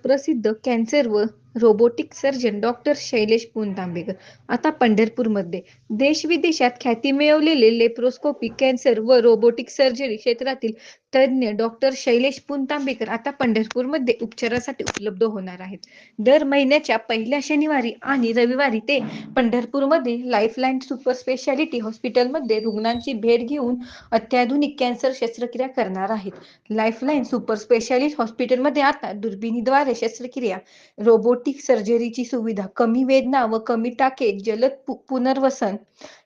प्रसिद्ध कॅन्सर व robotic surgeon doctor Shailesh Puntambekar आता पंढरपूरमध्ये. देश-विदेशात ख्याती मिळवलेले लेप्रोस्कोपिक कॅन्सर व रोबोटिक सर्जरी क्षेत्रातील तज्ज्ञ डॉक्टर शैलेश पुणतांबेकर आता पंढरपूरमध्ये उपचारासाठी उपलब्ध होणार आहेत. दर महिन्याच्या पहिल्या शनिवारी आणि रविवारी ते पंढरपूरमध्ये लाईफलाईन सुपर स्पेशालिटी हॉस्पिटलमध्ये रुग्णांची भेट घेऊन अत्याधुनिक कॅन्सर शस्त्रक्रिया करणार आहेत. लाईफलाईन सुपर स्पेशालिटी हॉस्पिटलमध्ये आता दुर्बिणीद्वारे शस्त्रक्रिया, रोबोटिक सर्जरीची सुविधा, कमी वेदना व कमी टाके जलद पुनर्वसन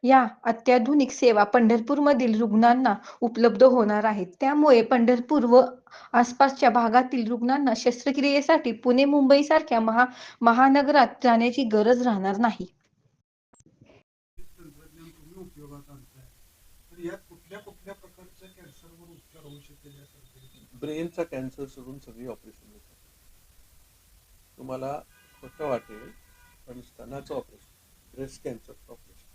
या अत्याधुनिक सेवा पंढरपूरमधील रुग्णांना उपलब्ध होणार आहेत. त्यामुळे पंढरपूर व आसपासच्या भागातील रुग्णांना शस्त्रक्रियेसाठी पुणे, मुंबई सारख्या महानगरात जाण्याची गरज राहणार नाही. तंत्रज्ञान तुम्ही उपयोगात आणताय, तर यात कुठल्या कुठल्या प्रकारच्या कॅन्सरवर उपचार होऊ शकेल या सर्जरीचा? ब्रेनचा कॅन्सर सोडून सगळी ऑपरेशन होतात. तुम्हाला खोटं वाटेल पण स्तनाचं ऑपरेशन, ब्रेस्ट कॅन्सरचं ऑपरेशन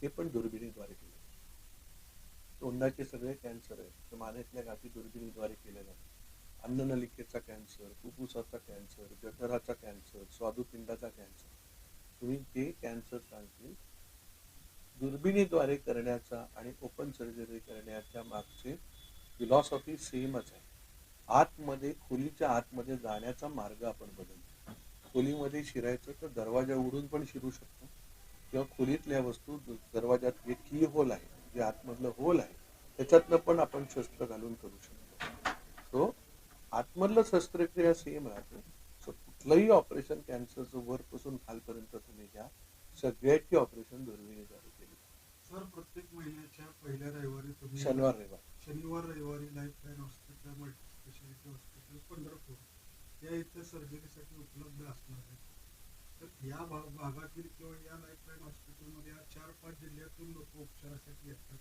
हे पण दुर्बिणीद्वारे केलं. तोंडाचे सगळे कॅन्सर आहेत ते मानेतल्या गाठी दुर्बिणीद्वारे केले जातात. अन्ननलिकेचा कॅन्सर, फुफ्फुसाचा कॅन्सर, जठराचा कॅन्सर, स्वादुपिंडाचा कॅन्सर, तुम्ही जे कॅन्सर सांगतील दुर्बिणीद्वारे करण्याचा आणि ओपन सर्जरी करण्याच्या मागचे फिलॉसॉफी सेमच आहे. आतमध्ये, खोलीच्या आतमध्ये जाण्याचा मार्ग आपण बदलतो. खोलीमध्ये शिरायचं तर दरवाजा उघडून पण शिरू शकतो किंवा खोलीतल्या वस्तू दरवाजात एक की होल आहे, जे आतमधलं होल आहे त्याच्यातनं पण आपण शस्त्र घालून करू शकतो. सो आतमधलं शस्त्रक्रिया सेम राहते. सो कुठलंही ऑपरेशन कॅन्सरचं वरपासून खालपर्यंत तुम्ही घ्या, सगळ्याची ऑपरेशन दुर्बिणीद्वारे केली. सर, प्रत्येक महिन्याच्या पहिल्या रविवारी तुम्ही शनिवार रविवारी lifeline hospital, multi speciality hospital Pandharpur या इथं सर्जरीसाठी उपलब्ध असणार आहे. तर या भागातील किंवा या लाईफलाईन हॉस्पिटलमध्ये या 4-5 जिल्ह्यातून लोक उपचारासाठी येतात,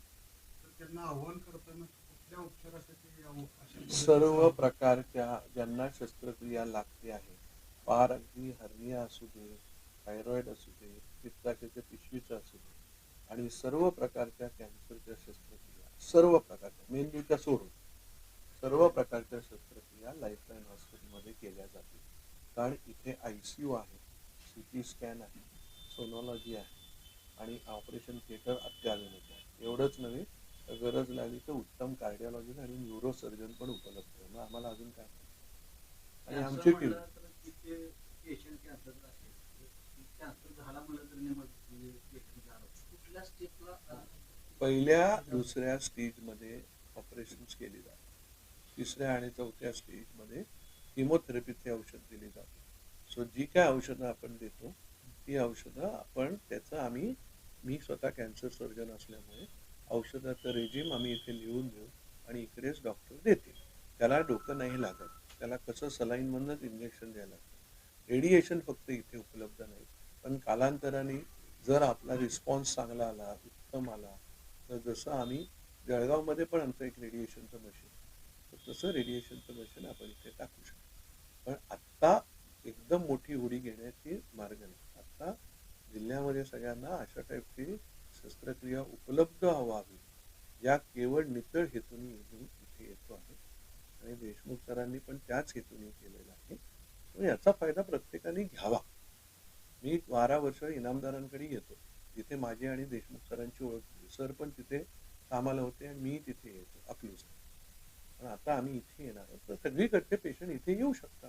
तर त्यांना आव्हान करताना कुठल्या उपचारासाठी यावं अशा सर्व प्रकारच्या ज्यांना शस्त्रक्रिया लागते आहे, पार अगदी हर्निया असू दे, थायरॉइड असू दे, पित्ताशयाच्या पिशवीचं असू दे आणि सर्व प्रकारच्या कॅन्सरच्या शस्त्रक्रिया, सर्व प्रकारच्या मेंदूच्या सोडून सर्व प्रकारच्या शस्त्रक्रिया लाईफलाईन हॉस्पिटलमध्ये केल्या जातील. कारण इथे ICU आहे, CT स्कॅन आहे, सोनोलॉजी आहे आणि ऑपरेशन थिएटर अत्याधुनिक आहे. एवढंच नव्हे तर गरज लागली तर उत्तम कार्डिओलॉजी आणि न्यूरो सर्जन पण उपलब्ध आहे. मग आम्हाला अजून काय आणि आमची टीम पहिल्या दुसऱ्या स्टेजमध्ये ऑपरेशन्स केली जातात. तिसऱ्या आणि चौथ्या स्टेजमध्ये किमोथेरपीचे औषध दिले जाते. सो जी काय औषधं आपण देतो ती औषधं आपण मी स्वतः कॅन्सर सर्जन असल्यामुळे औषधाचं रेजिम आम्ही इथे लिहून देऊ आणि इकडेच डॉक्टर देतील. त्याला डोकं नाही लागत, त्याला कसं सलाईनमधूनच इंजेक्शन द्यायला लागतं. रेडिएशन फक्त इथे उपलब्ध नाही, पण कालांतराने जर आपला रिस्पॉन्स चांगला आला, उत्तम आला, तर जसं आम्ही जळगावमध्ये पण आमचं एक रेडिएशनचं मशीन, तर तसं रेडिएशनचं मशीन आपण इथे टाकू शकतो. पण आत्ता एकदम मोठी उडी घेण्याची मार्ग नाही. आत्ता जिल्ह्यामध्ये सगळ्यांना अशा टाईपची शस्त्रक्रिया उपलब्ध व्हावी या केवळ नितळ हेतूने मी इथे येतो आहे आणि देशमुख सरांनी पण त्याच हेतूने केलेला आहे. तर याचा फायदा प्रत्येकाने घ्यावा. मी 12 वर्ष इनामदारांकडे येतो, जिथे माझी आणि देशमुख सरांची ओळख झाली. सर पण तिथे कामाला होते आणि मी तिथे येतो अकलूजला. पण आता आम्ही इथे येणार आहोत, तर सगळीकडचे पेशंट इथे येऊ शकतात.